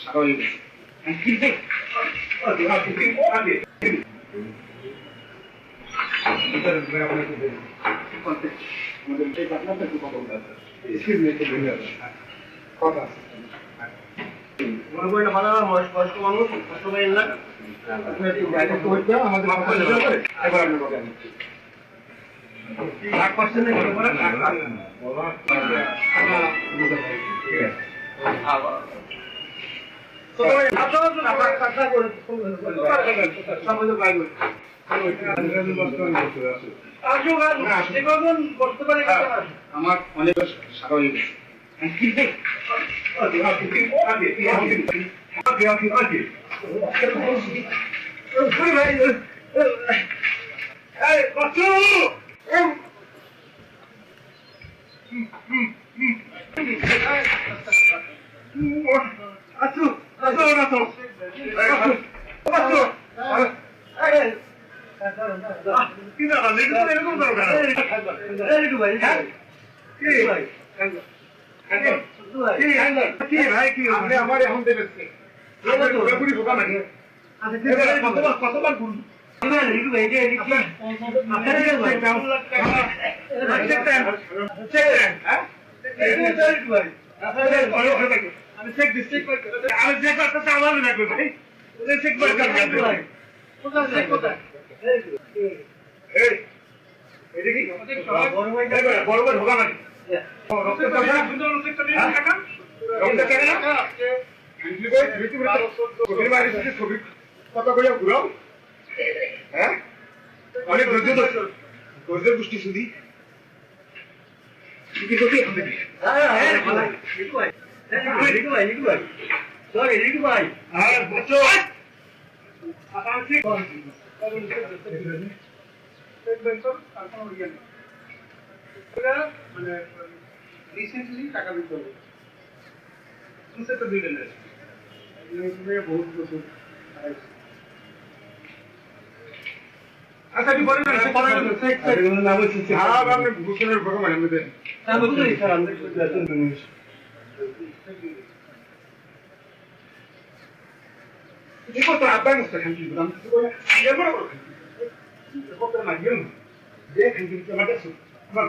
সারা হয়ে গেছে। আমার অনেক সারা হয়ে গেছে। টাকা দিতে হবে বহুত বছর। আচ্ছা বলেন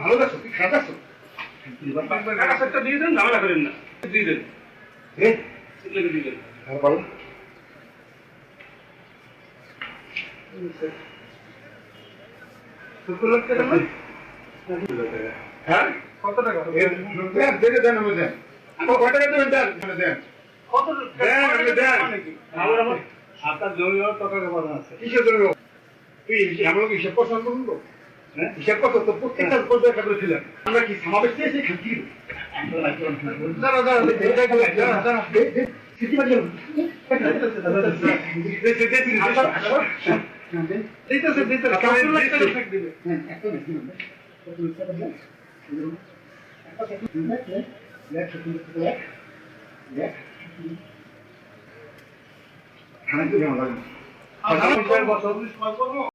ভালো আছো কি খারাপ আছো দিয়ে দেন ঝামেলা করেন না দিয়ে দেন দিয়ে দেন কত টাকা দেন আমি দেন কত টাকা দেবেন দেন কত আপনার জমি টাকা কথা আছে কিসের জমি আমরা কি হিসাব পছন্দ করুন তো হিসাব কত তো প্রত্যেকটা পর্যায়ে কাজ ছিলেন আমরা কি সমাবেশ পেয়েছি খাকি